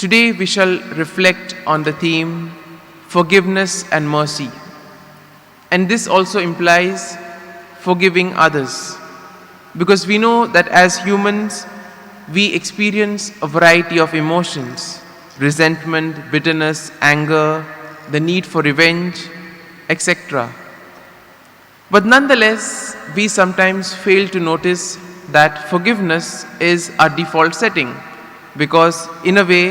Today we shall reflect on the theme forgiveness and mercy. And this also implies forgiving others. Because we know that as humans, we experience a variety of emotions: resentment, bitterness, anger, the need for revenge, etc. But nonetheless, we sometimes fail to notice that forgiveness is our default setting, because in a way,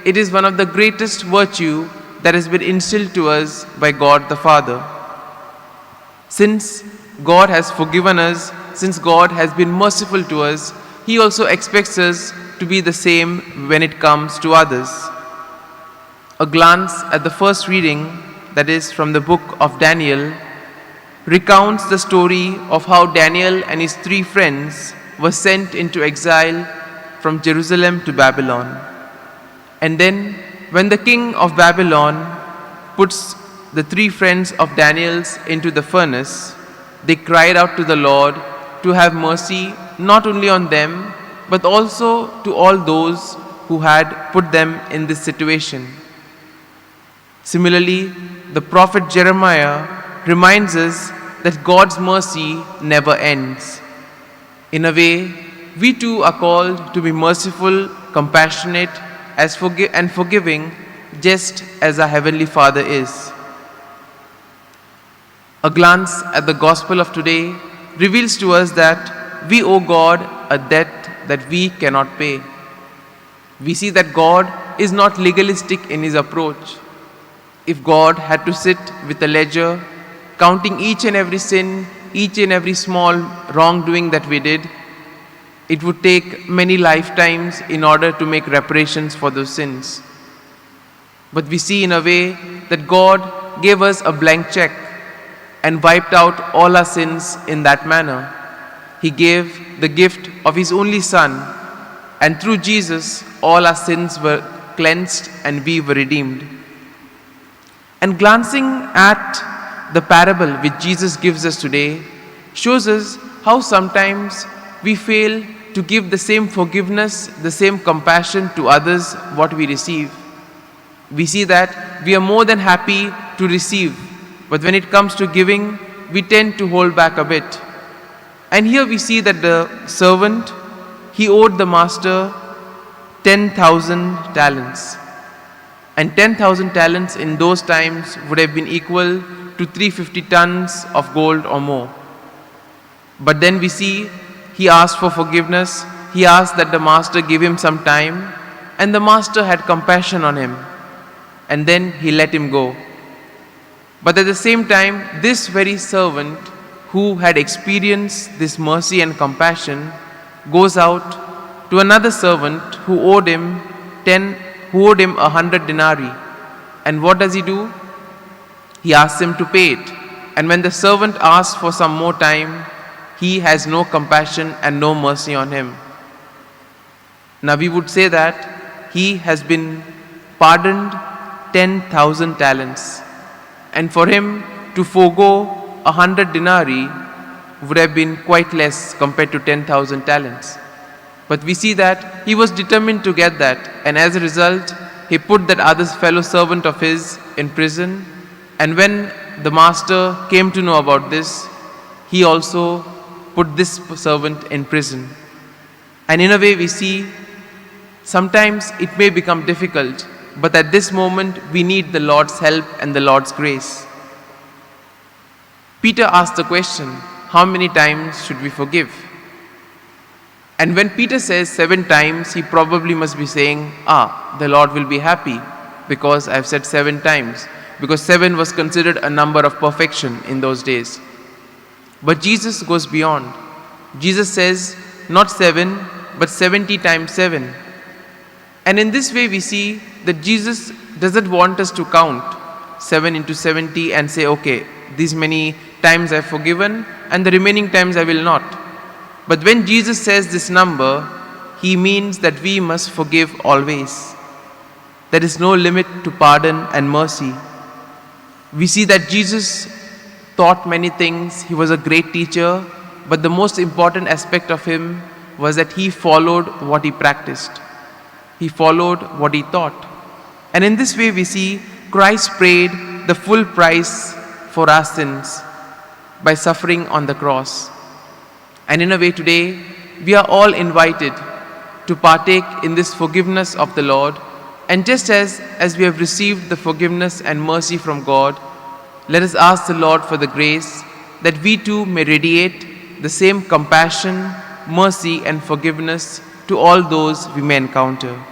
it is one of the greatest virtue that has been instilled to us by God the Father. Since God has forgiven us, since God has been merciful to us, He also expects us to be the same when it comes to others. A glance at the first reading, that is from the book of Daniel, recounts the story of how Daniel and his 3 friends were sent into exile from Jerusalem to Babylon. And then, when the king of Babylon puts the 3 friends of Daniel's into the furnace, they cried out to the Lord to have mercy not only on them, but also to all those who had put them in this situation. Similarly, the prophet Jeremiah reminds us that God's mercy never ends. In a way, we too are called to be merciful, compassionate, and forgiving, just as our Heavenly Father is. A glance at the Gospel of today reveals to us that we owe God a debt that we cannot pay. We see that God is not legalistic in His approach. If God had to sit with a ledger, counting each and every sin, each and every small wrongdoing that we did, it would take many lifetimes in order to make reparations for those sins. But we see in a way that God gave us a blank check and wiped out all our sins in that manner. He gave the gift of His only Son, and through Jesus all our sins were cleansed and we were redeemed. And glancing at the parable which Jesus gives us today shows us how sometimes we fail to give the same forgiveness, the same compassion to others what we receive. We see that we are more than happy to receive, but when it comes to giving, we tend to hold back a bit. And here we see that the servant, he owed the master 10,000 talents. And 10,000 talents in those times would have been equal to 350 tons of gold or more. But then we see he asked for forgiveness. He asked that the master give him some time, and the master had compassion on him, and then he let him go. But at the same time, this very servant who had experienced this mercy and compassion goes out to another servant who owed him 100 denarii. And what does he do? He asks him to pay it. And when the servant asks for some more time, he has no compassion and no mercy on him. Now we would say that he has been pardoned 10,000 talents. And for him to forego 100 denarii would have been quite less compared to 10,000 talents. But we see that he was determined to get that, and as a result, he put that other fellow servant of his in prison. And when the master came to know about this, he also put this servant in prison. And in a way we see, sometimes it may become difficult, but at this moment we need the Lord's help and the Lord's grace. Peter asked the question, how many times should we forgive? And when Peter says 7 times, he probably must be saying, the Lord will be happy because I've said 7 times. Because 7 was considered a number of perfection in those days. But Jesus goes beyond. Jesus says, not 7, but 70 times 7. And in this way we see that Jesus doesn't want us to count 7 into 70 and say, okay, these many times I've forgiven and the remaining times I will not. But when Jesus says this number, He means that we must forgive always. There is no limit to pardon and mercy. We see that Jesus taught many things. He was a great teacher, but the most important aspect of Him was that He followed what He practiced. He followed what he taught. And in this way we see Christ paid the full price for our sins by suffering on the cross. And in a way today, we are all invited to partake in this forgiveness of the Lord. And just as we have received the forgiveness and mercy from God, let us ask the Lord for the grace that we too may radiate the same compassion, mercy and forgiveness to all those we may encounter.